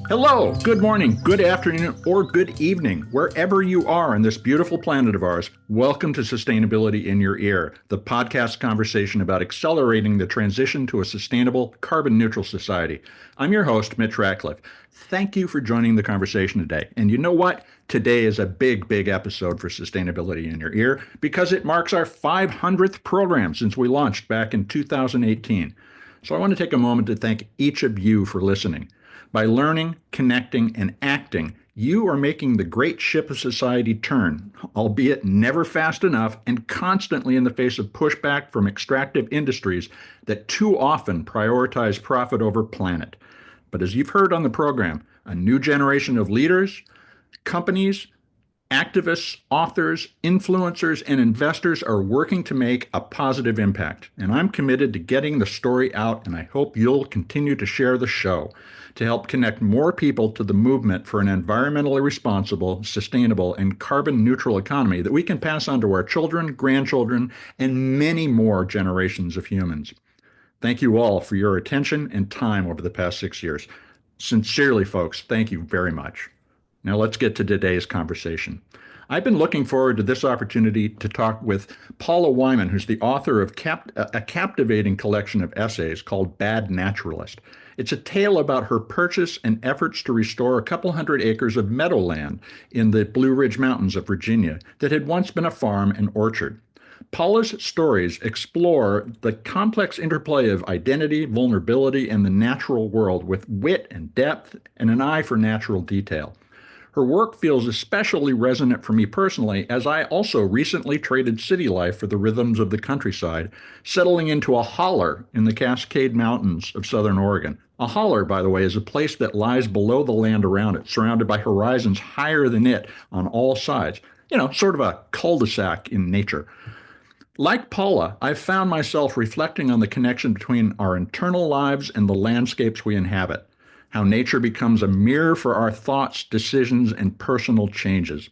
Hello, good morning, good afternoon, or good evening, wherever you are on this beautiful planet of ours. Welcome to Sustainability in Your Ear, the podcast conversation about accelerating the transition to a sustainable, carbon neutral society. I'm your host, Mitch Ratcliffe. Thank you for joining the conversation today. And you know what? Today is a big episode for Sustainability in Your Ear because it marks our 500th program since we launched back in 2018. So I want to take a moment to thank each of you for listening. By learning, connecting, and acting, you are making the great ship of society turn, albeit never fast enough and constantly in the face of pushback from extractive industries that too often prioritize profit over planet. But as you've heard on the program, a new generation of leaders, companies, activists, authors, influencers, and investors are working to make a positive impact. And I'm committed to getting the story out, and I hope you'll continue to share the show to help connect more people to the movement for an environmentally responsible, sustainable, and carbon neutral economy that we can pass on to our children, grandchildren, and many more generations of humans. Thank you all for your attention and time over the past 6 years. Sincerely, folks, thank you very much. Now let's get to today's conversation. I've been looking forward to this opportunity to talk with Paula Whyman, who's the author of a captivating collection of essays called Bad Naturalist. It's a tale about her purchase and efforts to restore a couple hundred acres of meadowland in the Blue Ridge Mountains of Virginia that had once been a farm and orchard. Paula's stories explore the complex interplay of identity, vulnerability, and the natural world with wit and depth and an eye for natural detail. Her work feels especially resonant for me personally, as I also recently traded city life for the rhythms of the countryside, settling into a holler in the Cascade Mountains of southern Oregon. A holler, by the way, is a place that lies below the land around it, surrounded by horizons higher than it on all sides. You know, sort of a cul-de-sac in nature. Like Paula, I've found myself reflecting on the connection between our internal lives and the landscapes we inhabit, how nature becomes a mirror for our thoughts, decisions, and personal changes.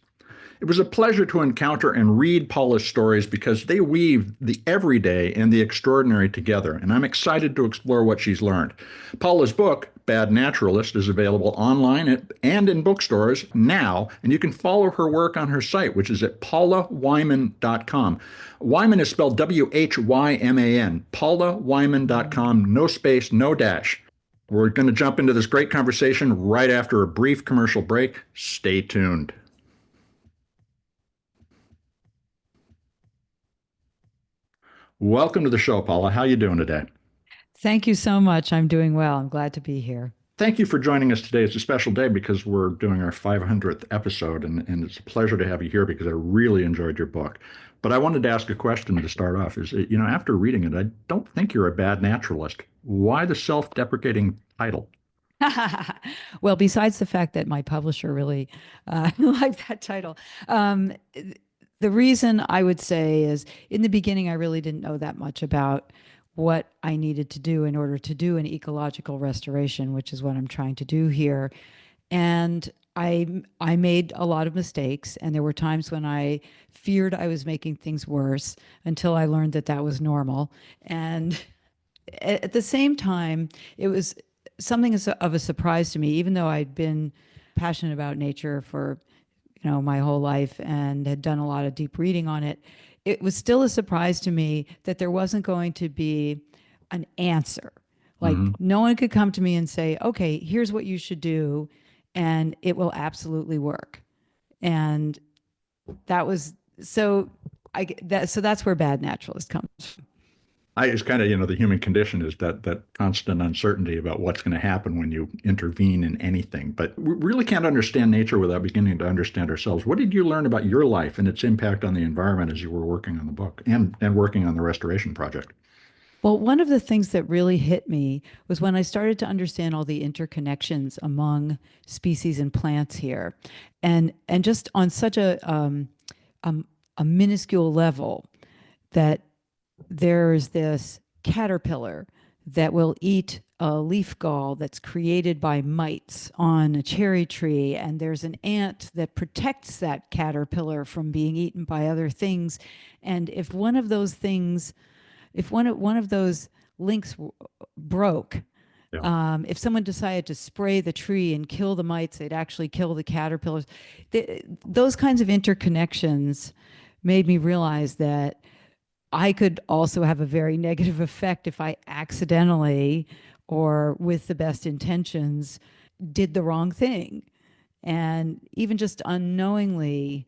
It was a pleasure to encounter and read Paula's stories because they weave the everyday and the extraordinary together, and I'm excited to explore what she's learned. Paula's book, Bad Naturalist, is available online and in bookstores now, and you can follow her work on her site, which is at paulawhyman.com. Whyman is spelled Whyman, paulawhyman.com, no space, no dash. We're going to jump into this great conversation right after a brief commercial break. Stay tuned. Welcome to the show, Paula. How are you doing today? Thank you so much. I'm doing well. I'm glad to be here. Thank you for joining us today. It's a special day because we're doing our 500th episode, and it's a pleasure to have you here because I really enjoyed your book. But I wanted to ask a question to start off. After reading it, I don't think you're a bad naturalist. Why the self-deprecating title? Well, besides the fact that my publisher really liked that title, the reason I would say is in the beginning, I really didn't know that much about what I needed to do in order to do an ecological restoration, which is what I'm trying to do here. And I made a lot of mistakes, and there were times when I feared I was making things worse until I learned that that was normal. And at the same time, it was something of a surprise to me, even though I'd been passionate about nature for my whole life and had done a lot of deep reading on it. It was still a surprise to me that there wasn't going to be an answer. Like no one could come to me and say, okay, here's what you should do, and it will absolutely work. And that was so so that's where Bad Naturalist comes from. It's kind of, the human condition is that constant uncertainty about what's going to happen when you intervene in anything. But we really can't understand nature without beginning to understand ourselves. What did you learn about your life and its impact on the environment as you were working on the book and working on the restoration project? Well, one of the things that really hit me was when I started to understand all the interconnections among species and plants here, and just on such a minuscule level, that there's this caterpillar that will eat a leaf gall that's created by mites on a cherry tree, and there's an ant that protects that caterpillar from being eaten by other things. And if one of those things, if one of those links broke, Yeah. If someone decided to spray the tree and kill the mites, they'd actually kill the caterpillars. Those kinds of interconnections made me realize that I could also have a very negative effect if I accidentally or with the best intentions did the wrong thing. And even just unknowingly,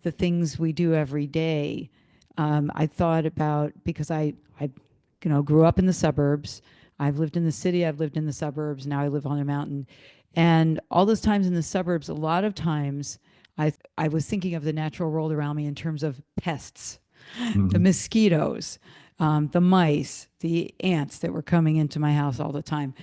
the things we do every day. I thought about because grew up in the suburbs. I've lived in the city. I've lived in the suburbs. Now I live on a mountain, and all those times in the suburbs, a lot of times, I was thinking of the natural world around me in terms of pests, the Hmm. mosquitoes, the mice, the ants that were coming into my house all the time.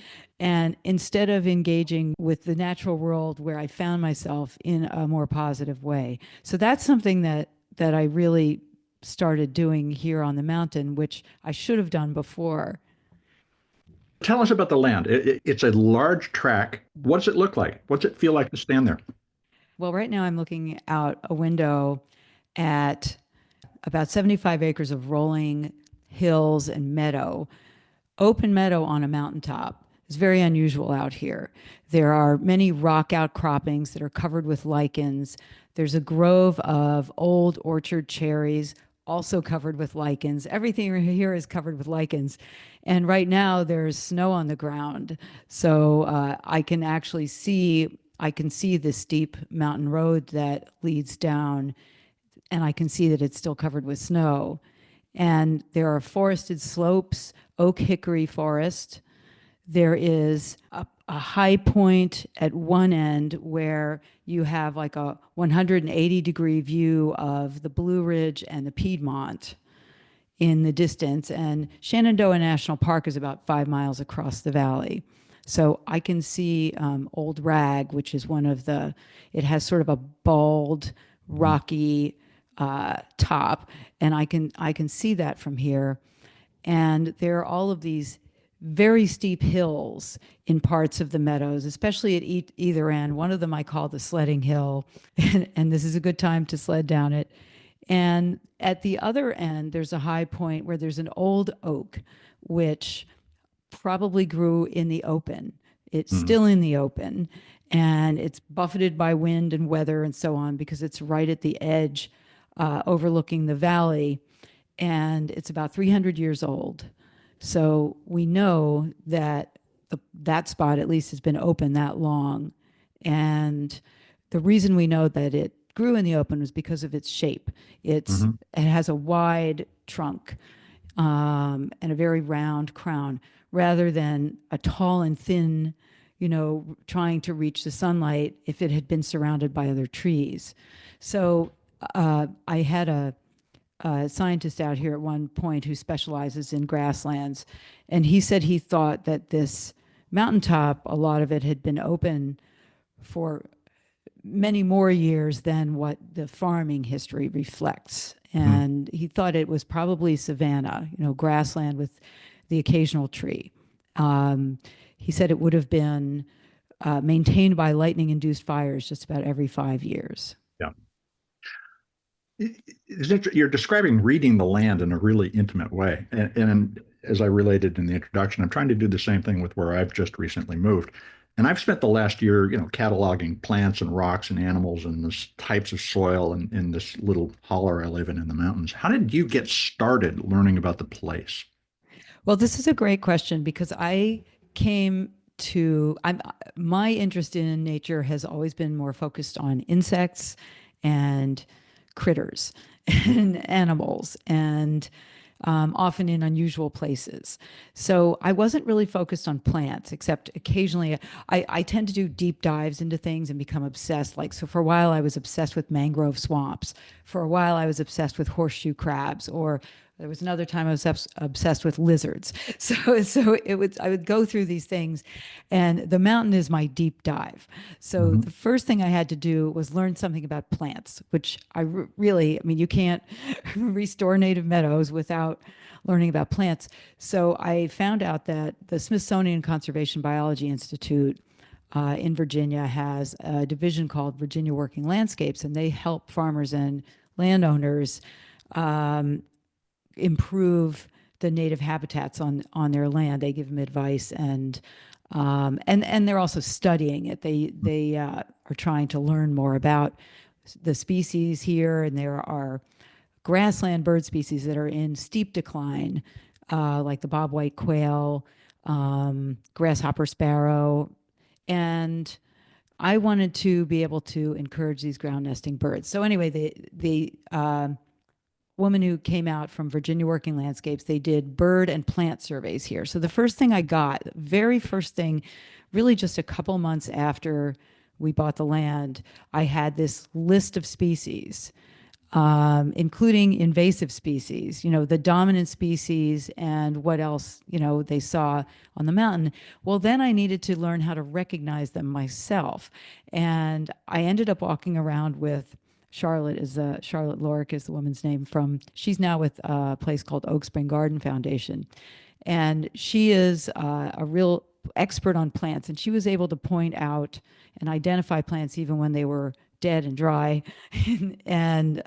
And instead of engaging with the natural world where I found myself in a more positive way. So that's something that I really started doing here on the mountain, which I should have done before. Tell us about the land. It's a large track. What does it look like? What's it feel like to stand there? Well, right now I'm looking out a window at about 75 acres of rolling hills and meadow, open meadow on a mountaintop. Is very unusual out here. There are many rock outcroppings that are covered with lichens. There's a grove of old orchard cherries, also covered with lichens. Everything here is covered with lichens. And right now there's snow on the ground. So I can see the steep mountain road that leads down, and I can see that it's still covered with snow. And there are forested slopes, oak hickory forest. There is a high point at one end where you have like a 180-degree view of the Blue Ridge and the Piedmont in the distance. And Shenandoah National Park is about 5 miles across the valley. So I can see Old Rag, which is it has sort of a bald, rocky top, and I can see that from here. And there are all of these very steep hills in parts of the meadows, especially at either end. One of them I call the sledding hill, and this is a good time to sled down it. And at the other end, there's a high point where there's an old oak, which probably grew in the open. It's Hmm. still in the open, and it's buffeted by wind and weather and so on because it's right at the edge, overlooking the valley, and it's about 300 years old. So we know that that spot at least has been open that long. And the reason we know that it grew in the open was because of its shape. Hmm. It has a wide trunk, and a very round crown, rather than a tall and thin, trying to reach the sunlight if it had been surrounded by other trees. So I had a scientist out here at one point who specializes in grasslands, and he said he thought that this mountaintop, a lot of it had been open for many more years than what the farming history reflects. Hmm. And he thought it was probably savanna, grassland with the occasional tree. Um, he said it would have been maintained by lightning induced fires just about every 5 years. Yeah. You're describing reading the land in a really intimate way. And as I related in the introduction, I'm trying to do the same thing with where I've just recently moved. And I've spent the last year, cataloging plants and rocks and animals and the types of soil in this little holler I live in the mountains. How did you get started learning about the place? Well, this is a great question because came my interest in nature has always been more focused on insects and critters and animals, and often in unusual places. So I wasn't really focused on plants, except occasionally I tend to do deep dives into things and become obsessed. Like, so for a while I was obsessed with mangrove swamps. For a while I was obsessed with horseshoe crabs, or there was another time I was obsessed with lizards. I would go through these things, and the mountain is my deep dive. So Hmm. the first thing I had to do was learn something about plants, which I mean, you can't restore native meadows without learning about plants. So I found out that the Smithsonian Conservation Biology Institute in Virginia has a division called Virginia Working Landscapes, and they help farmers and landowners um, improve the native habitats on their land. They give them advice and And they're also studying it. They are trying to learn more about the species here, and there are grassland bird species that are in steep decline, like the bobwhite quail, grasshopper sparrow, and I wanted to be able to encourage these ground nesting birds. So anyway, the woman who came out from Virginia Working Landscapes, they did bird and plant surveys here. So the first thing I got, very first thing, really just a couple months after we bought the land, I had this list of species, including invasive species, the dominant species and what else, they saw on the mountain. Well, then I needed to learn how to recognize them myself. And I ended up walking around with Charlotte Lorick is the woman's name she's now with a place called Oak Spring Garden Foundation. And she is a real expert on plants. And she was able to point out and identify plants even when they were dead and dry. and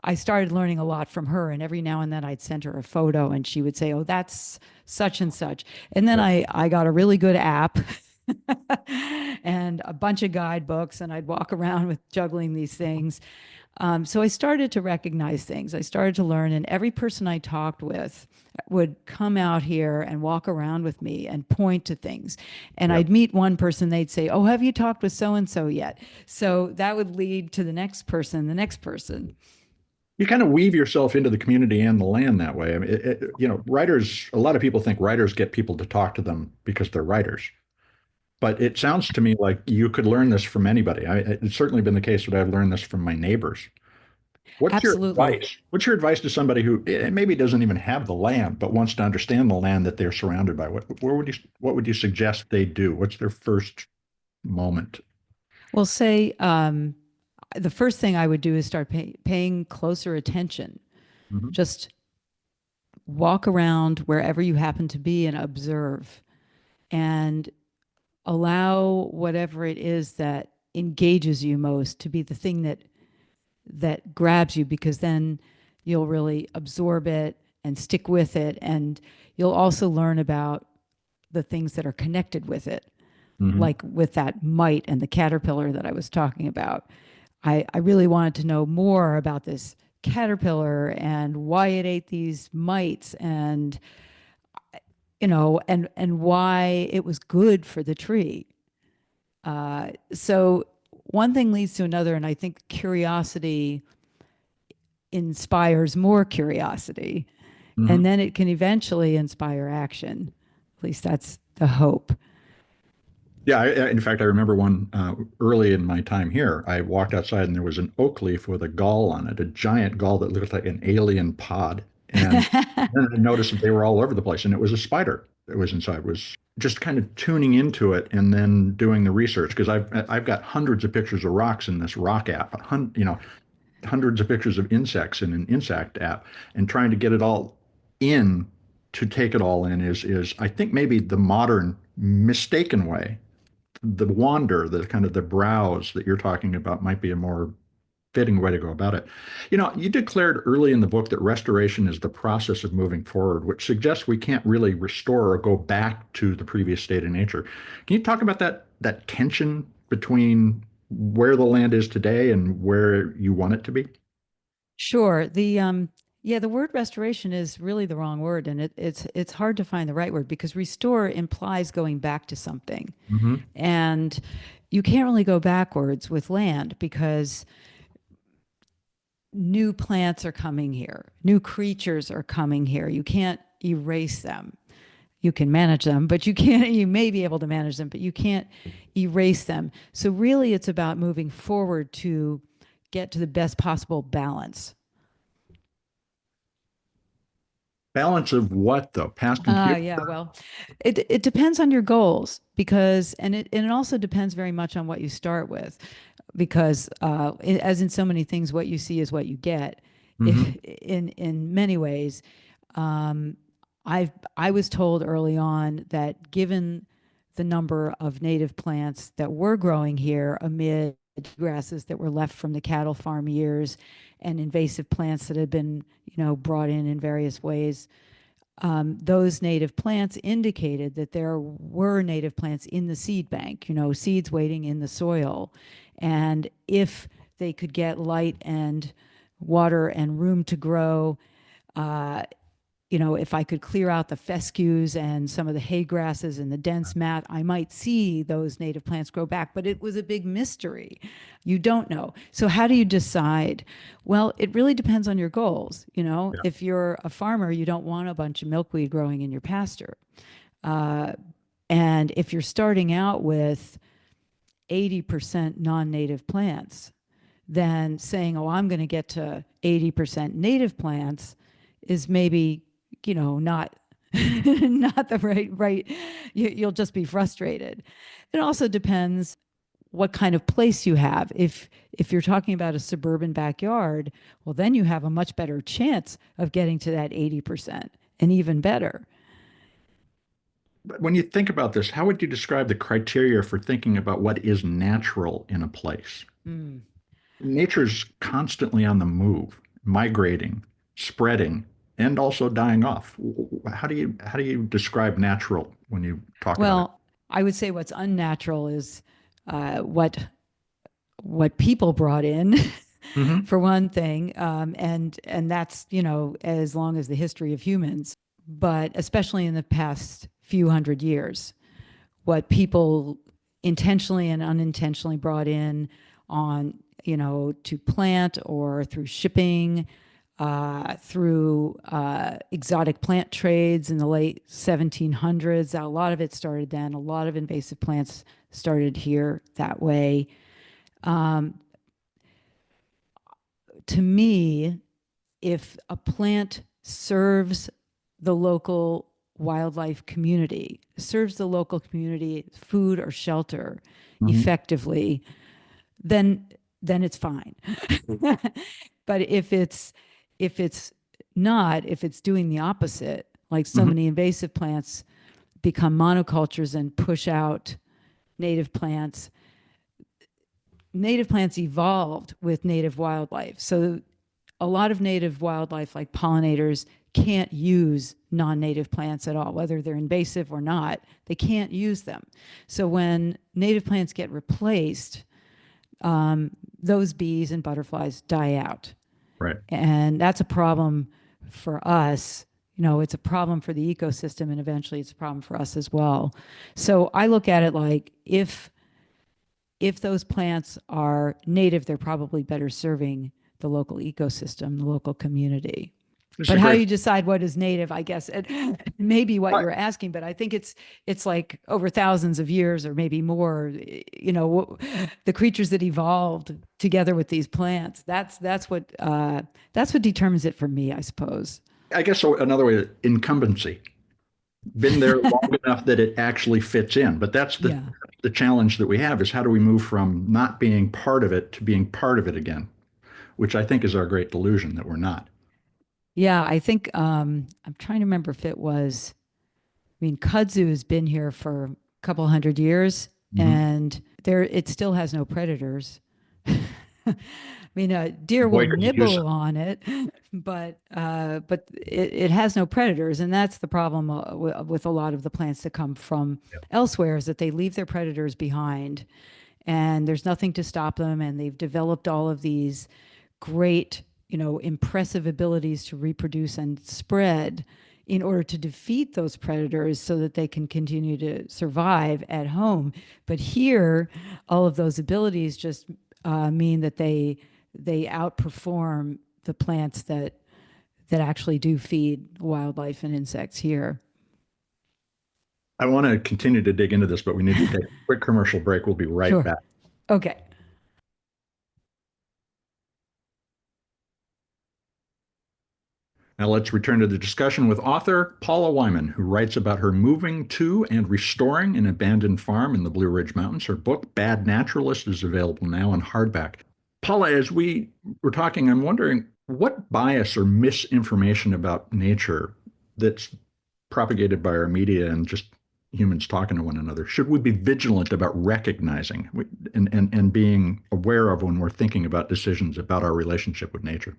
I started learning a lot from her. And every now and then I'd send her a photo and she would say, oh, that's such and such. And then I got a really good app and a bunch of guidebooks, and I'd walk around with juggling these things. So I started to recognize things. I started to learn, and every person I talked with would come out here and walk around with me and point to things. And Yep. I'd meet one person, they'd say, oh, have you talked with so and so yet? So that would lead to the next person, the next person. You kind of weave yourself into the community and the land that way. I mean, writers, a lot of people think writers get people to talk to them because they're writers. But it sounds to me like you could learn this from anybody. It's certainly been the case that I've learned this from my neighbors. What's your Absolutely. advice? What's your advice to somebody who maybe doesn't even have the land, but wants to understand the land that they're surrounded by? What would you suggest they do? What's their first moment? Well, say the first thing I would do is start paying closer attention. Mhm. Just walk around wherever you happen to be and observe and allow whatever it is that engages you most to be the thing that grabs you, because then you'll really absorb it and stick with it, and you'll also learn about the things that are connected with it, Mhm. like with that mite and the caterpillar that I was talking about. I really wanted to know more about this caterpillar and why it ate these mites, and and why it was good for the tree. So one thing leads to another, and I think curiosity inspires more curiosity, and Mhm. then it can eventually inspire action. At least that's the hope. Yeah, in fact, I remember one early in my time here. I walked outside and there was an oak leaf with a gall on it, a giant gall that looked like an alien pod. And then I noticed that they were all over the place, and it was a spider that was inside. It was just kind of tuning into it and then doing the research because I've got hundreds of pictures of rocks in this rock app, hundreds of pictures of insects in an insect app, and trying to get it all in to take it all in is I think maybe the modern mistaken way. The wander, the kind of the browse that you're talking about might be a more fitting way to go about it. You declared early in the book that restoration is the process of moving forward, which suggests we can't really restore or go back to the previous state of nature. Can you talk about that tension between where the land is today and where you want it to be? Sure. The word restoration is really the wrong word, and it's hard to find the right word, because restore implies going back to something. Hmm. And you can't really go backwards with land, because new plants are coming here, new creatures are coming here. You can't erase them. You can manage them, but you may be able to manage them, but you can't erase them. So really it's about moving forward to get to the best possible balance. Balance of what though? Past and future? Yeah, well, it depends on your goals, because and it also depends very much on what you start with, because as in so many things, what you see is what you get. If Hmm. in many ways, um, I was told early on that given the number of native plants that were growing here amid grasses that were left from the cattle farm years and invasive plants that had been brought in various ways, those native plants indicated that there were native plants in the seed bank, seeds waiting in the soil. And if they could get light and water and room to grow, uh, if I could clear out the fescues and some of the hay grasses and the dense mat, I might see those native plants grow back. But it was a big mystery. You don't know. So how do you decide? Well, it really depends on your goals. Yeah. If you're a farmer, you don't want a bunch of milkweed growing in your pasture. Uh, and if you're starting out with 80% non-native plants, then saying, oh, I'm going to get to 80% native plants is maybe, not not the right. You'll just be frustrated. It also depends what kind of place you have. If you're talking about a suburban backyard, well, then you have a much better chance of getting to that 80% and even better. But when you think about this, how would you describe the criteria for thinking about what is natural in a place? Mm. Nature's constantly on the move, migrating, spreading, and also dying off. How do you describe natural when you talk about it? Well, I would say what's unnatural is what people brought in, Hmm. for one thing, and that's as long as the history of humans, but especially in the past few hundred years, what people intentionally and unintentionally brought in on to plant or through shipping, through exotic plant trades in the late 1700s. A lot of it started then. A lot of invasive plants started here that way. Um, to me, if a plant serves the local wildlife community, serves the local community food or shelter Hmm. effectively, then it's fine. But if it's not, if it's doing the opposite, like so Hmm. many invasive plants become monocultures and push out native plants, native plants evolved with native wildlife. So a lot of native wildlife, like pollinators, can't use non-native plants at all, whether they're invasive or not. They can't use them. So when native plants get replaced, those bees and butterflies die out. Right. And that's a problem for us. It's a problem for the ecosystem, and eventually it's a problem for us as well. So I look at it like if those plants are native, they're probably better serving the local ecosystem, the local community. This is But a how great. you decide what is native, I guess it may be what I, you're asking, but I think it's like over thousands of years or maybe more, the creatures that evolved together with these plants. That's what determines it for me, I suppose. I guess so another way, incumbency. Been there long enough that it actually fits in. But that's Yeah. the challenge that we have is how do we move from not being part of it to being part of it again, which I think is our great delusion that we're not. Yeah, I think I'm trying to remember if it was, I mean, kudzu has been here for a couple hundred years, Hmm. and there it still has no predators. I mean, a deer will Boy, could you use it. nibble on it, but it has no predators, and that's the problem with a lot of the plants that come from elsewhere is that they leave their predators behind, and there's nothing to stop them, and they've developed all of these great, impressive abilities to reproduce and spread in order to defeat those predators so that they can continue to survive at home. But here, all of those abilities just mean that they outperform the plants that actually do feed wildlife and insects here. I want to continue to dig into this, but we need to take a quick commercial break. We'll be right Sure. back. Okay. Now let's return to the discussion with author Paula Whyman, who writes about her moving to and restoring an abandoned farm in the Blue Ridge Mountains. Her book, Bad Naturalist, is available now in hardback. Paula, as we were talking, I'm wondering what bias or misinformation about nature that's propagated by our media and just humans talking to one another should we be vigilant about recognizing and being aware of when we're thinking about decisions about our relationship with nature?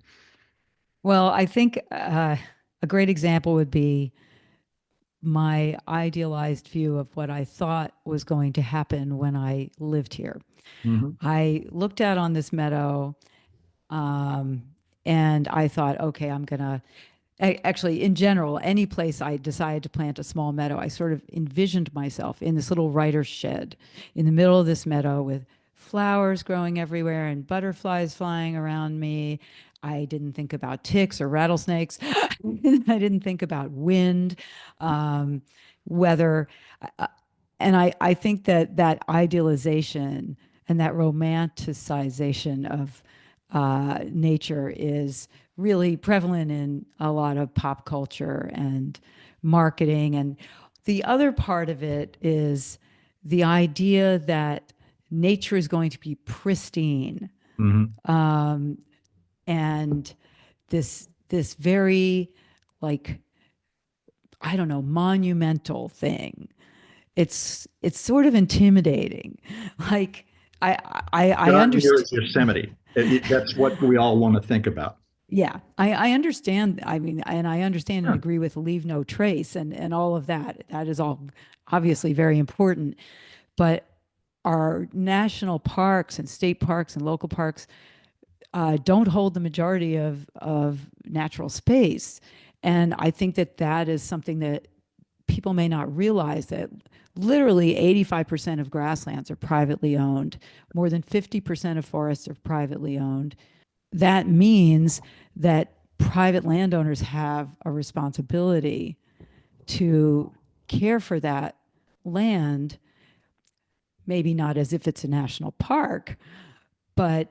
Well, I think a great example would be my idealized view of what I thought was going to happen when I lived here. Hmm. I looked out on this meadow, um, and I thought, okay, I'm gonna actually, in general, any place I decided to plant a small meadow, I sort of envisioned myself in this little writer's shed in the middle of this meadow with flowers growing everywhere and butterflies flying around me. I didn't think about ticks or rattlesnakes. I didn't think about wind, um, weather. Uh, and I think that that idealization and that romanticization of nature is really prevalent in a lot of pop culture and marketing. And the other part of it is the idea that nature is going to be pristine, Hmm. um, and this very, like, I don't know, monumental thing. It's sort of intimidating. Like I Not near understand. as Yosemite. That's what we all want to think about. Yeah, I understand. I mean, and I understand and Yeah. agree with leave no trace and all of that. That is all obviously very important. But our national parks and state parks and local parks don't hold the majority of natural space. And I think that that is something that people may not realize, that literally 85% of grasslands are privately owned. More than 50% of forests are privately owned. That means that private landowners have a responsibility to care for that land, maybe not as if it's a national park, but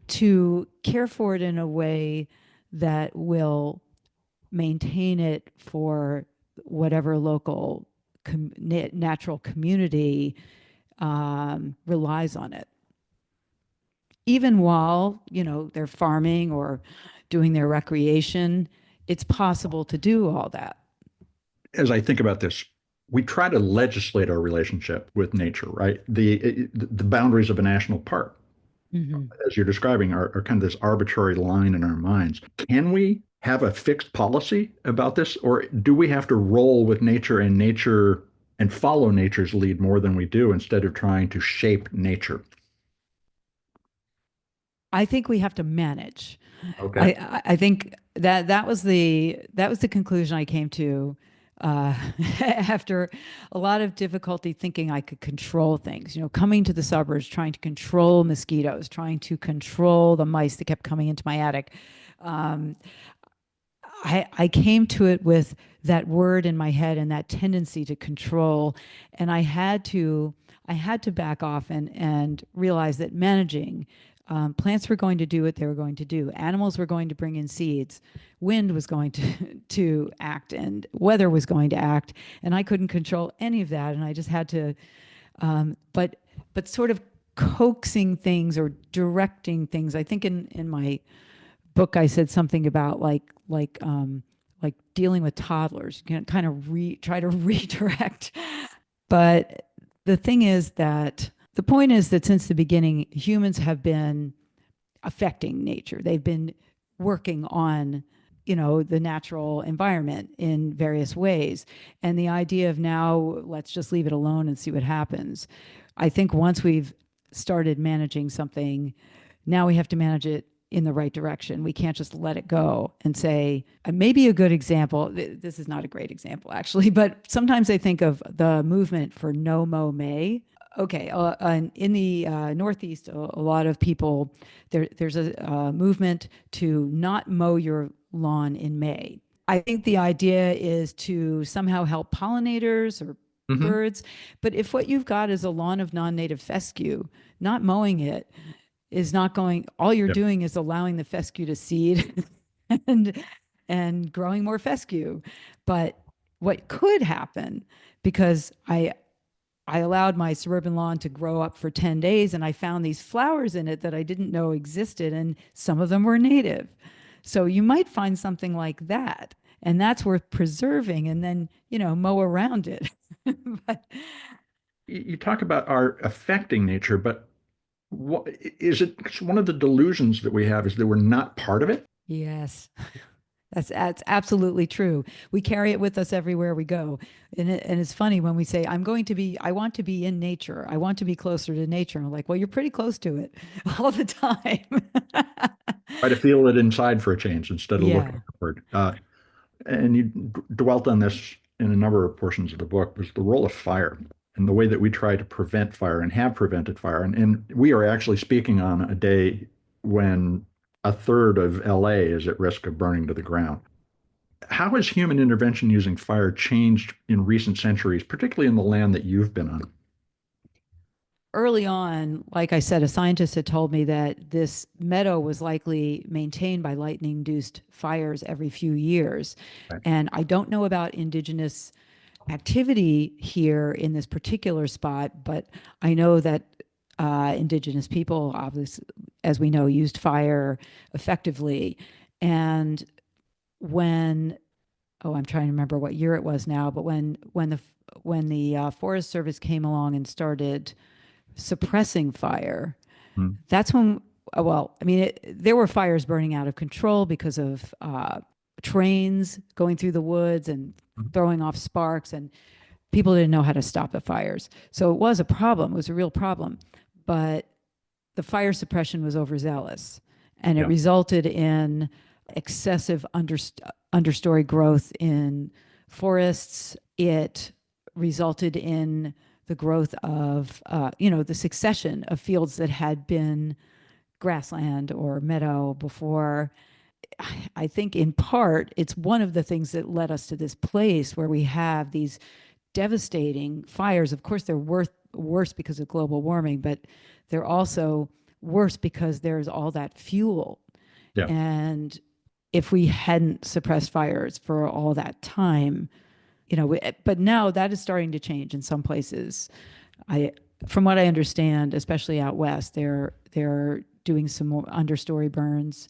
to care for it in a way that will maintain it for whatever local natural community relies on it. Even while, they're farming or doing their recreation, it's possible to do all that. As I think about this, we try to legislate our relationship with nature, right? The boundaries of a national park, Mm-hmm. as you're describing, are kind of this arbitrary line in our minds. Can we have a fixed policy about this, or do we have to roll with nature and follow nature's lead more than we do instead of trying to shape nature? I think we have to manage. Okay. I think that that was the conclusion I came to after a lot of difficulty thinking I could control things. Coming to the suburbs, trying to control mosquitoes, trying to control the mice that kept coming into my attic. Um, I came to it with that word in my head and that tendency to control, and I had to back off and realize that managing, plants were going to do what they were going to do. Animals were going to bring in seeds. Wind was going to to act, and weather was going to act. And I couldn't control any of that, and I just had to. But sort of coaxing things or directing things. I think in my book I said something about like dealing with toddlers. You can kind of try to redirect. But the thing is that the point is that since the beginning, humans have been affecting nature. They've been working on, the natural environment in various ways. And the idea of now, let's just leave it alone and see what happens. I think once we've started managing something, now we have to manage it in the right direction. We can't just let it go and say, maybe a good example. This is not a great example, actually, but sometimes I think of the movement for No Mow May. Okay, in the Northeast, a lot of people, there's a movement to not mow your lawn in May. I think the idea is to somehow help pollinators or Hmm. birds. But if what you've got is a lawn of non-native fescue, not mowing it is not going, all you're Yeah. doing is allowing the fescue to seed and growing more fescue. But what could happen, because I allowed my suburban lawn to grow up for 10 days and I found these flowers in it that I didn't know existed, and some of them were native. So you might find something like that, and that's worth preserving, and then, mow around it. But You talk about art affecting nature, but what is it? One of the delusions that we have is that we're not part of it. yes, That's absolutely true. We carry it with us everywhere we go. And it's funny when we say, I want to be in nature. I want to be closer to nature. I'm like, well, you're pretty close to it all the time. Try to feel it inside for a change instead of looking Yeah. upward. And you dwelt on this in a number of portions of the book, was the role of fire and the way that we try to prevent fire and have prevented fire. And we are actually speaking on a day when a third of LA is at risk of burning to the ground. How has human intervention using fire changed in recent centuries, particularly in the land that you've been on? Early on, like I said, a scientist had told me that this meadow was likely maintained by lightning induced fires every few years. Right. And I don't know about indigenous activity here in this particular spot, but I know that indigenous people, obviously, as we know, used fire effectively. And when, oh, I'm trying to remember what year it was now, but when the Forest Service came along and started suppressing fire, Mm-hmm. that's when, well, I mean, there were fires burning out of control because of trains going through the woods and throwing off sparks, and people didn't know how to stop the fires. So it was a problem. It was a real problem. But the fire suppression was overzealous, and it Yeah. resulted in excessive understory growth in forests. It resulted in the growth of, the succession of fields that had been grassland or meadow before. I think in part it's one of the things that led us to this place where we have these devastating fires. Of course, they're worse because of global warming, but they're also worse because there's all that fuel. Yeah. And if we hadn't suppressed fires for all that time, but now that is starting to change in some places. I, from what I understand, especially out west, they're doing some more understory burns,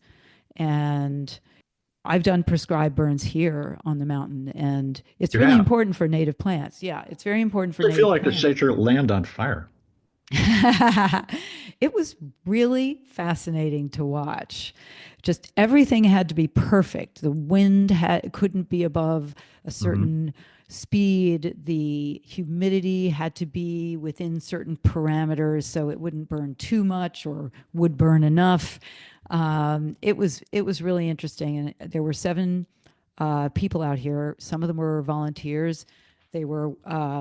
and I've done prescribed burns here on the mountain, and it's You really have. important for native plants. Yeah, it's very important for I feel native like to plants. set your land on fire. It was really fascinating to watch. Just everything had to be perfect. The wind couldn't be above a Hmm. certain speed. The humidity had to be within certain parameters so it wouldn't burn too much or would burn enough. It was really interesting, and there were seven people out here. Some of them were volunteers. They were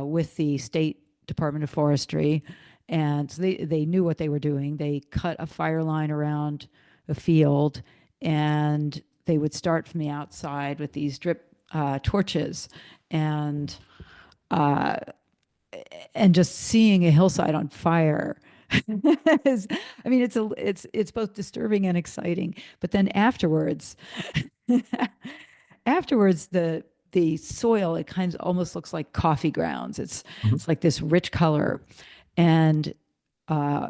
with the state Department of Forestry, and so they knew what they were doing. They cut a fire line around a field, and they would start from the outside with these drip torches, and uh, and just seeing a hillside on fire. is, I mean, it's both disturbing and exciting. But then afterwards, afterwards the soil, it kind of almost looks like coffee grounds. It's like this rich color, and uh,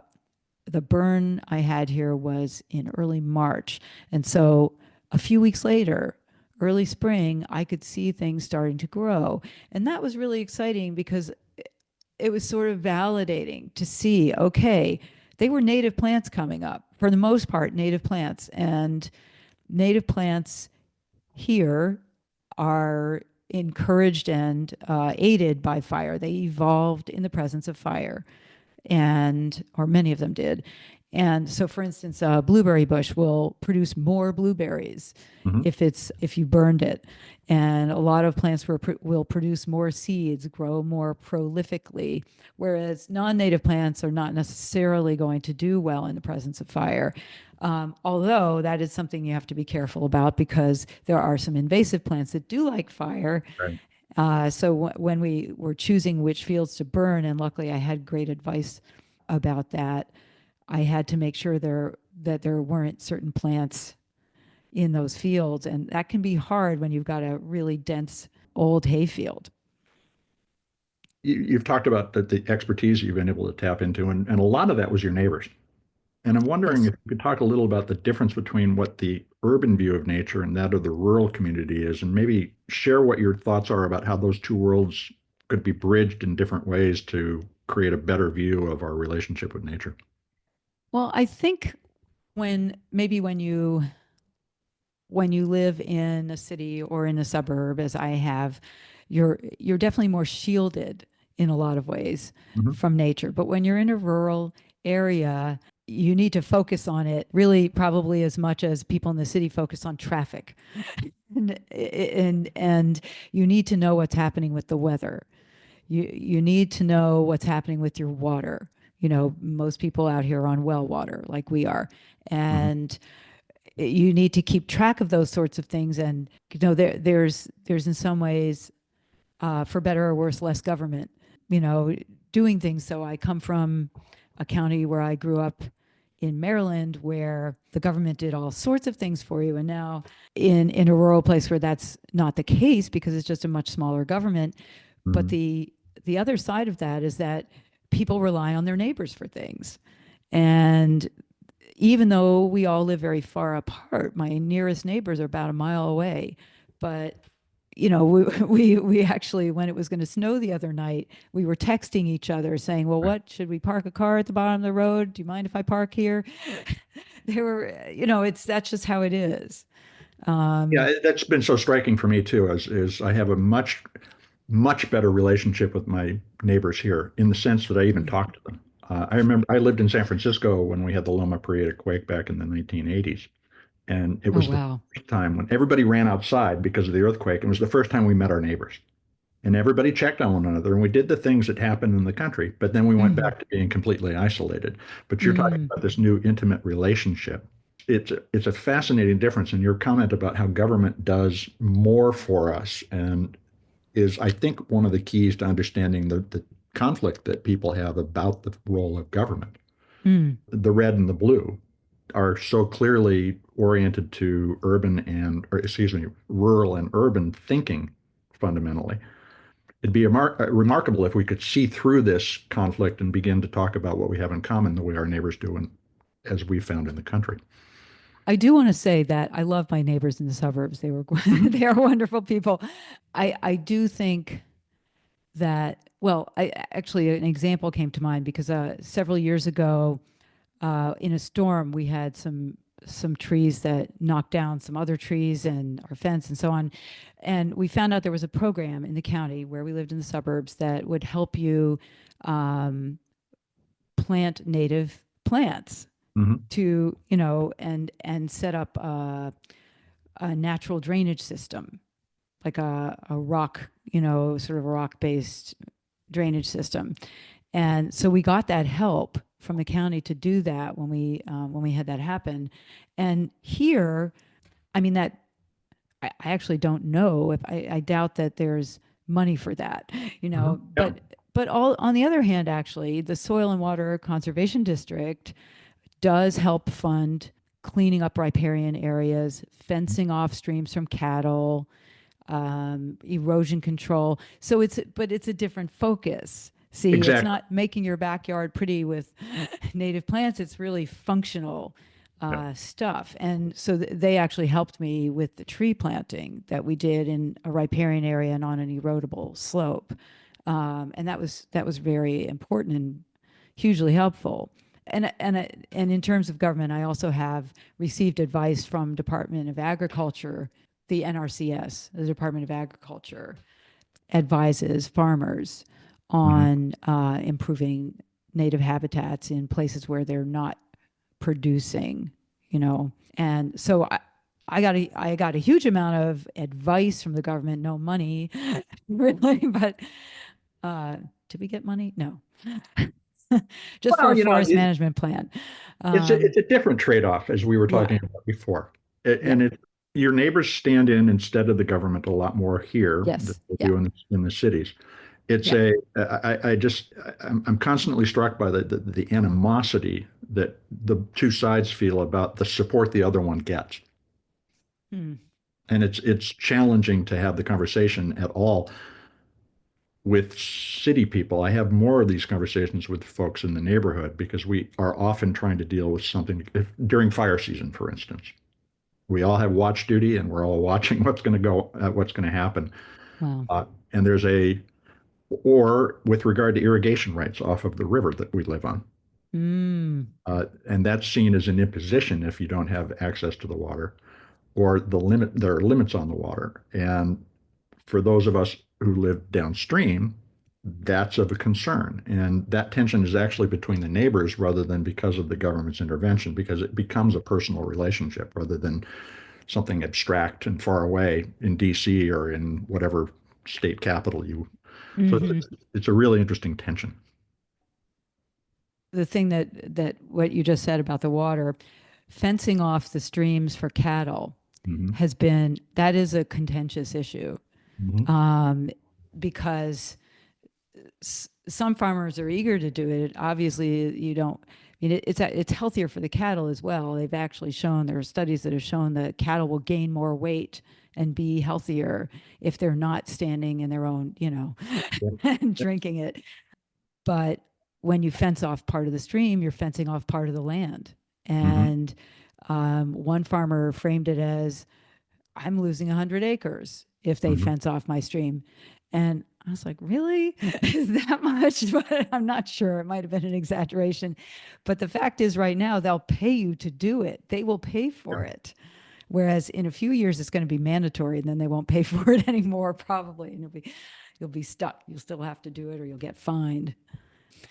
the burn I had here was in early March. And so a few weeks later, early spring, I could see things starting to grow. And that was really exciting because it was sort of validating to see, okay, they were native plants coming up, for the most part, native plants. And native plants here are encouraged and aided by fire. They evolved in the presence of fire, and or many of them did. And so, for instance, a blueberry bush will produce more blueberries Hmm. if you burned it, and a lot of plants will produce more seeds, grow more prolifically, whereas non-native plants are not necessarily going to do well in the presence of fire. Although that is something you have to be careful about because there are some invasive plants that do like fire. Right. So when we were choosing which fields to burn, and luckily I had great advice about that, I had to make sure that there weren't certain plants in those fields, and that can be hard when you've got a really dense old hayfield. You've talked about the expertise you've been able to tap into, and a lot of that was your neighbors. And I'm wondering Yes. if you could talk a little about the difference between what the urban view of nature and that of the rural community is, and maybe share what your thoughts are about how those two worlds could be bridged in different ways to create a better view of our relationship with nature. Well, I think when when you live in a city or in a suburb, as I have, you're definitely more shielded in a lot of ways Mhm. from nature. But when you're in a rural area, you need to focus on it really probably as much as people in the city focus on traffic. And you need to know what's happening with the weather. You need to know what's happening with your water. You know, most people out here are on well water like we are. Mhm. And you need to keep track of those sorts of things. And there's in some ways, for better or worse, less government, you know, doing things. So I come from a county where I grew up in Maryland, where the government did all sorts of things for you, and now in a rural place where that's not the case because it's just a much smaller government. But Mhm. the other side of that is that people rely on their neighbors for things. And even though we all live very far apart, my nearest neighbors are about a mile away. But you know, we actually, when it was going to snow the other night, we were texting each other saying, "Well, Right. what should we park a car at the bottom of the road? Do you mind if I park here?" They were, you know, it's that's just how it is. Um, Yeah, that's been so striking for me too, is I have a much better relationship with my neighbors here in the sense that I even mm, talk to them. I remember I lived in San Francisco when we had the Loma Prieta quake back in the 1980s. And it oh was the wow. first time when everybody ran outside because of the earthquake. It was the first time we met our neighbors. And everybody checked on one another. And we did the things that happened in the country, but then we went Mm, back to being completely isolated. But you're talking mm. about this new intimate relationship. It's a fascinating difference. And your comment about how government does more for us and is, I think, one of the keys to understanding the conflict that people have about the role of government. Mm. The red and the blue are so clearly oriented to urban and, or excuse me, rural and urban thinking fundamentally. It'd be remarkable if we could see through this conflict and begin to talk about what we have in common the way our neighbors do and as we found in the country. I do want to say that I love my neighbors in the suburbs. They were Mhm. they are wonderful people. I do think that, well, I actually, an example came to mind because several years ago, in a storm, we had some trees that knocked down some other trees and our fence and so on. And we found out there was a program in the county where we lived in the suburbs that would help you um, plant native plants Mhm. to, you know, and set up a natural drainage system, like a rock, you know, sort of a rock based drainage system. And so we got that help from the county to do that when we had that happen. And here, I mean that I actually don't know if I doubt that there's money for that, you Mhm. know. Yep. But all on the other hand, actually, the Soil and Water Conservation District does help fund cleaning up riparian areas, fencing off streams from cattle, erosion control. So it's a different focus. See, it's Exactly. not making your backyard pretty with native plants. It's really functional Yep. stuff. And so they actually helped me with the tree planting that we did in a riparian area and on an erodible slope. And that was very important and hugely helpful. And in terms of government, I also have received advice from Department of Agriculture, the NRCS, the Department of Agriculture, advises farmers Mhm. on improving native habitats in places where they're not producing, you know. And so I got a huge amount of advice from the government, no money, really, but uh, did we get money? No, just for Well, a forest management plan. it's a different trade-off as we were talking Yeah, about before. yeah, And your neighbors stand in instead of the government a lot more here than yes, they yeah, do in the cities. It's yeah. a I just I'm constantly struck by the animosity that the two sides feel about the support the other one gets. Hmm. And it's challenging to have the conversation at all with city people. I have more of these conversations with folks in the neighborhood because we are often trying to deal with something during fire season, for instance. We all have watch duty and we're all watching what's going to happen. Wow. And there's or with regard to irrigation rights off of the river that we live on. Mm. And that's seen as an imposition if you don't have access to the water. or there are limits on the water. And for those of us who live downstream, that's of a concern. And that tension is actually between the neighbors rather than because of the government's intervention, because it becomes a personal relationship rather than something abstract and far away in DC or in whatever state capital you. So Hmm. it's a really interesting tension. The thing that what you just said about the water, fencing off the streams for cattle Hmm. that is a contentious issue, Hmm. um, because some farmers are eager to do it. Obviously, you don't. I mean, it's healthier for the cattle as well. They've actually shown there are studies that have shown that cattle will gain more weight and be healthier if they're not standing in their own, and drinking it. But when you fence off part of the stream, you're fencing off part of the land. Hmm. And one farmer framed it as, I'm losing 100 acres if they Hmm. fence off my stream. And I was like, really? Is that much? But I'm not sure. It might have been an exaggeration. But the fact is, right now, they'll pay you to do it, they will pay for it. Whereas in a few years, it's going to be mandatory and then they won't pay for it anymore, probably. And you'll be stuck. You'll still have to do it or you'll get fined.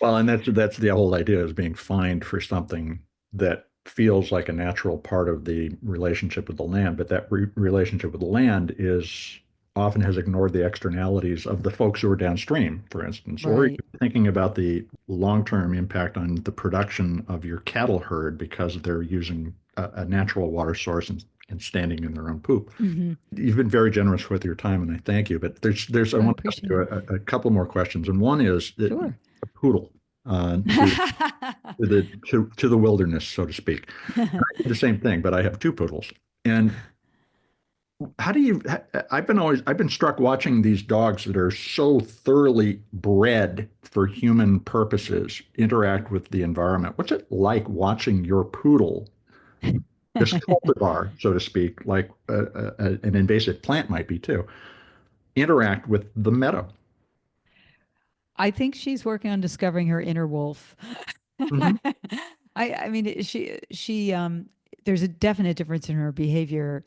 Well, and that's the whole idea is being fined for something that feels like a natural part of the relationship with the land, but that relationship with the land is often has ignored the externalities of the folks who are downstream, for instance, or Right. you're thinking about the long-term impact on the production of your cattle herd because they're using a natural water source and standing in their own poop. Hmm. You've been very generous with your time, and I thank you. But I I want to ask appreciate you it. a couple more questions, and one is that Sure. a poodle to the wilderness, so to speak. The same thing, but I have two poodles. And how do you? I've been struck watching these dogs that are so thoroughly bred for human purposes interact with the environment. What's it like watching your poodle, this cultivar, so to speak, like an invasive plant might be too, interact with the meadow? I think she's working on discovering her inner wolf. Hmm. I mean, there's a definite difference in her behavior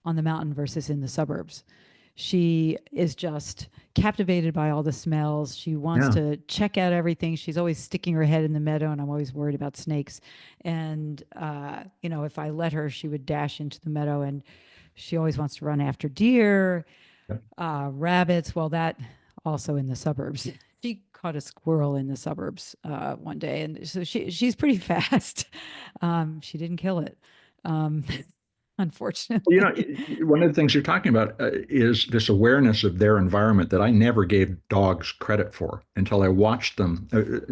on the mountain versus in the suburbs. She is just captivated by all the smells. She wants Yeah. to check out everything. She's always sticking her head in the meadow, and I'm always worried about snakes. And, if I let her, she would dash into the meadow, and she always wants to run after deer, Yeah. rabbits. Well, that also in the suburbs. She caught a squirrel in the suburbs one day, and so she's pretty fast. She didn't kill it, um, Well, unfortunately. one of the things you're talking about is this awareness of their environment that I never gave dogs credit for until I watched them.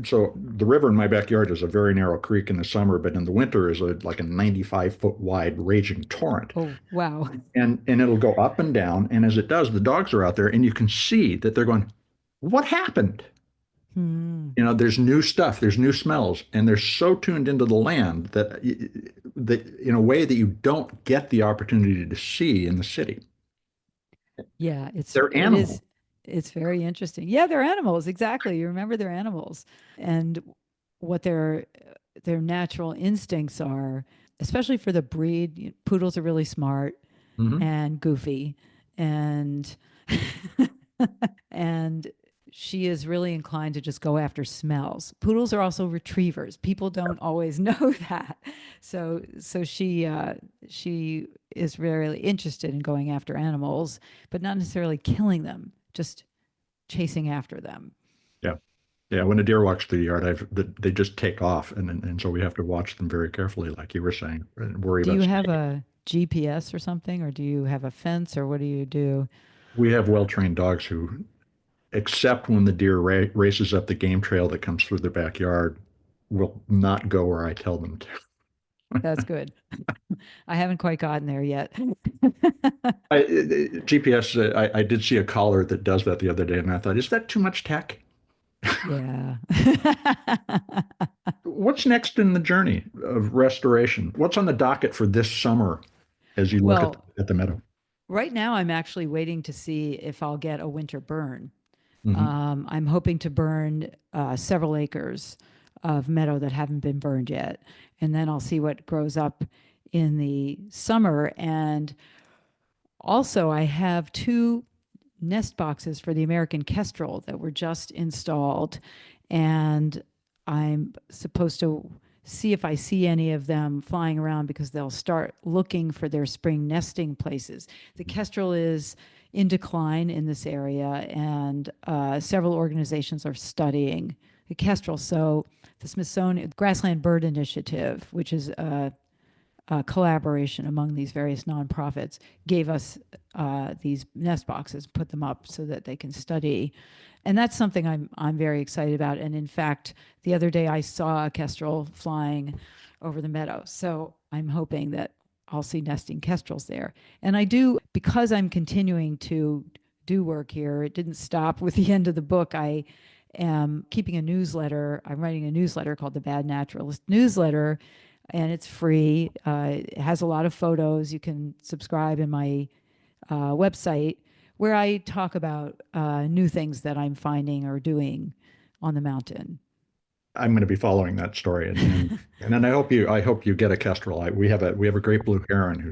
So the river in my backyard is a very narrow creek in the summer, but in the winter is like a 95-foot wide raging torrent. Oh, wow. And it'll go up and down. And as it does, the dogs are out there and you can see that they're going, what happened? Hmm. There's new stuff, there's new smells, and they're so tuned into the land that in a way that you don't get the opportunity to see in the city. Yeah, They're it animals. is it's very interesting. Yeah, they're animals. Exactly. You remember they're animals and what their natural instincts are, especially for the breed. Poodles are really smart Hmm. and goofy and and she is really inclined to just go after smells. Poodles are also retrievers. People don't always know that. So she is really interested in going after animals, but not necessarily killing them, just chasing after them. Yeah. Yeah. When a deer walks through the yard, they just take off. And so we have to watch them very carefully, like you were saying, and worry Do about you have snakes. a GPS or something, or do you have a fence, or what do you do? We have well-trained dogs who, except when the deer races up the game trail that comes through their backyard, will not go where I tell them to. That's good. I haven't quite gotten there yet. GPS, I did see a collar that does that the other day, and I thought, is that too much tech? Yeah. What's next in the journey of restoration? What's on the docket for this summer as you look Well, at the meadow? right now I'm actually waiting to see if I'll get a winter burn. Hmm. I'm hoping to burn several acres of meadow that haven't been burned yet, and then I'll see what grows up in the summer. And also, I have two nest boxes for the American kestrel that were just installed. And I'm supposed to see if I see any of them flying around because they'll start looking for their spring nesting places. The kestrel is in decline in this area, and several organizations are studying the kestrel. So the Smithsonian Grassland Bird Initiative, which is collaboration among these various nonprofits, gave us these nest boxes, put them up so that they can study. And that's something I'm very excited about. And in fact, the other day I saw a kestrel flying over the meadow. So I'm hoping that I'll see nesting kestrels there. And I do, because I'm continuing to do work here, it didn't stop with the end of the book. I am keeping a newsletter. I'm writing a newsletter called the Bad Naturalist Newsletter, and it's free. It has a lot of photos. You can subscribe in my website, where I talk about new things that I'm finding or doing on the mountain. I'm going to be following that story, and then I hope you get a kestrel. We have a great blue heron who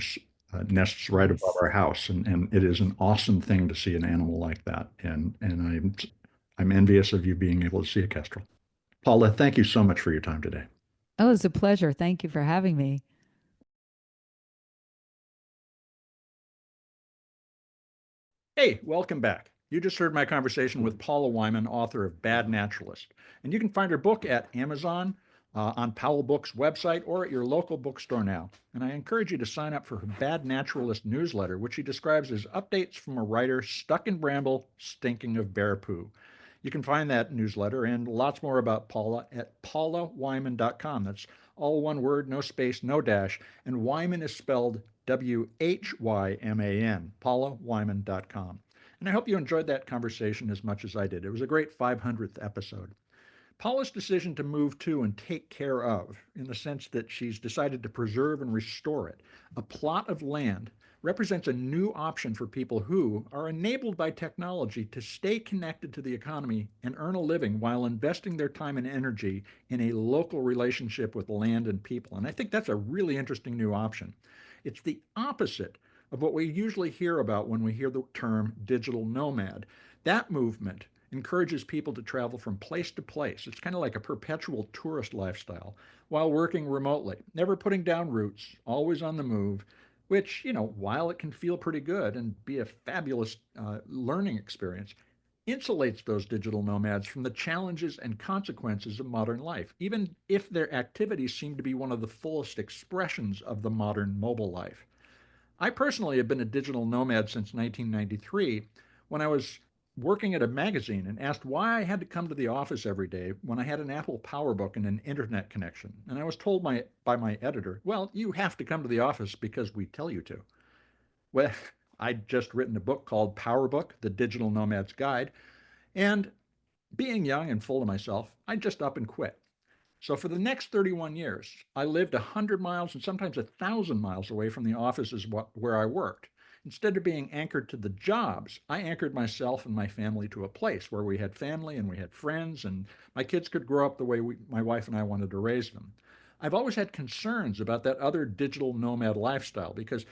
nests right above Nice. our house, and it is an awesome thing to see an animal like that. And I'm envious of you being able to see a kestrel. Paula, thank you so much for your time today. Oh, it's a pleasure. Thank you for having me. Hey, welcome back. You just heard my conversation with Paula Whyman, author of Bad Naturalist. And you can find her book at Amazon, on Powell Books website, or at your local bookstore now. And I encourage you to sign up for her Bad Naturalist newsletter, which she describes as updates from a writer stuck in bramble, stinking of bear poo. You can find that newsletter and lots more about Paula at paulawhyman.com. That's all one word, no space, no dash. And Whyman is spelled Whyman, paulawhyman.com. And I hope you enjoyed that conversation as much as I did. It was a great 500th episode. Paula's decision to move to and take care of, in the sense that she's decided to preserve and restore it, a plot of land, represents a new option for people who are enabled by technology to stay connected to the economy and earn a living while investing their time and energy in a local relationship with land and people. And I think that's a really interesting new option. It's the opposite of what we usually hear about when we hear the term digital nomad. That movement encourages people to travel from place to place. It's kind of like a perpetual tourist lifestyle while working remotely, never putting down roots, always on the move, which, while it can feel pretty good and be a fabulous learning experience, insulates those digital nomads from the challenges and consequences of modern life, even if their activities seem to be one of the fullest expressions of the modern mobile life. I personally have been a digital nomad since 1993, when I was working at a magazine and asked why I had to come to the office every day when I had an Apple PowerBook and an internet connection. And I was told by my editor, well, you have to come to the office because we tell you to. Well, I'd just written a book called PowerBook, The Digital Nomad's Guide. And being young and full of myself, I just up and quit. So for the next 31 years, I lived 100 miles and sometimes 1,000 miles away from the offices where I worked. Instead of being anchored to the jobs, I anchored myself and my family to a place where we had family and we had friends, and my kids could grow up the way my wife and I wanted to raise them. I've always had concerns about that other digital nomad lifestyle because,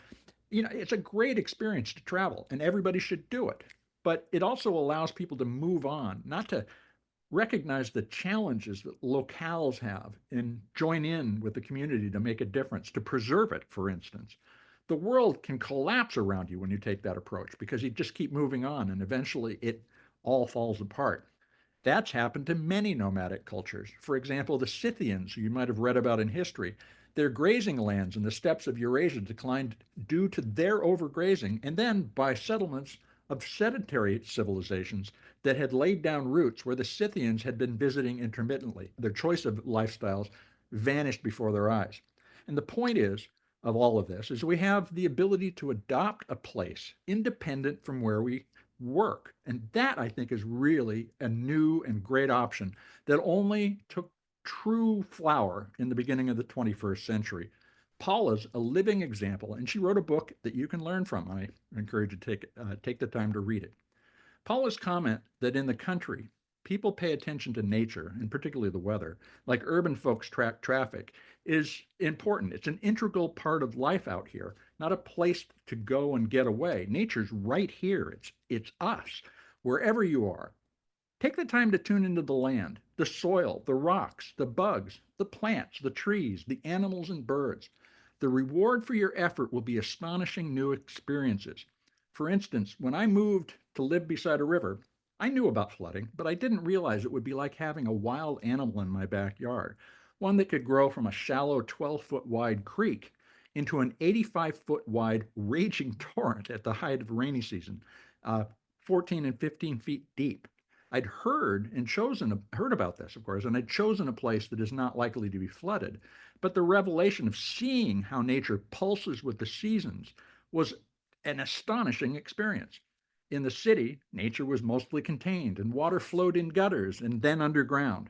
it's a great experience to travel and everybody should do it. But it also allows people to move on, not to recognize the challenges that locales have and join in with the community to make a difference, to preserve it, for instance. The world can collapse around you when you take that approach because you just keep moving on and eventually it all falls apart. That's happened to many nomadic cultures. For example, the Scythians, who you might have read about in history, their grazing lands in the steppes of Eurasia declined due to their overgrazing, and then by settlements of sedentary civilizations that had laid down roots where the Scythians had been visiting intermittently. Their choice of lifestyles vanished before their eyes. And the point of all of this is we have the ability to adopt a place independent from where we work. And that, I think, is really a new and great option that only took true flower in the beginning of the 21st century. Paula's a living example, and she wrote a book that you can learn from. I encourage you to take the time to read it. Paula's comment that in the country, people pay attention to nature, and particularly the weather, like urban folks track traffic, is important. It's an integral part of life out here, not a place to go and get away. Nature's right here. It's us, wherever you are. Take the time to tune into the land, the soil, the rocks, the bugs, the plants, the trees, the animals and birds. The reward for your effort will be astonishing new experiences. For instance, when I moved to live beside a river, I knew about flooding, but I didn't realize it would be like having a wild animal in my backyard, one that could grow from a shallow 12-foot wide creek into an 85-foot wide raging torrent at the height of rainy season, 14 and 15 feet deep. I'd heard about this, of course, and I'd chosen a place that is not likely to be flooded. But the revelation of seeing how nature pulses with the seasons was an astonishing experience. In the city, nature was mostly contained, and water flowed in gutters and then underground.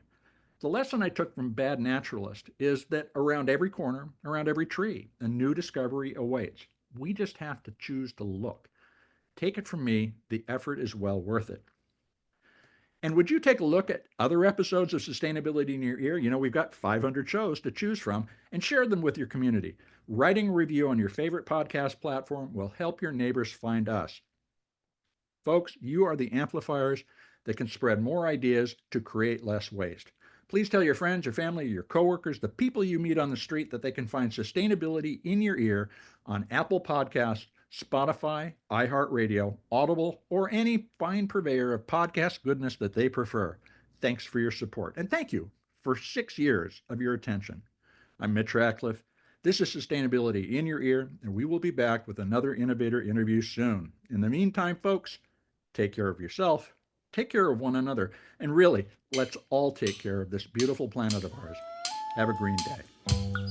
The lesson I took from Bad Naturalist is that around every corner, around every tree, a new discovery awaits. We just have to choose to look. Take it from me, the effort is well worth it. And would you take a look at other episodes of Sustainability in Your Ear? You know, we've got 500 shows to choose from, and share them with your community. Writing a review on your favorite podcast platform will help your neighbors find us. Folks, you are the amplifiers that can spread more ideas to create less waste. Please tell your friends, your family, your coworkers, the people you meet on the street that they can find Sustainability in Your Ear on Apple Podcasts, Spotify, iHeartRadio, Audible, or any fine purveyor of podcast goodness that they prefer. Thanks for your support. And thank you for 6 years of your attention. I'm Mitch Ratcliffe. This is Sustainability in Your Ear, and we will be back with another innovator interview soon. In the meantime, folks, take care of yourself, take care of one another, and really, let's all take care of this beautiful planet of ours. Have a green day.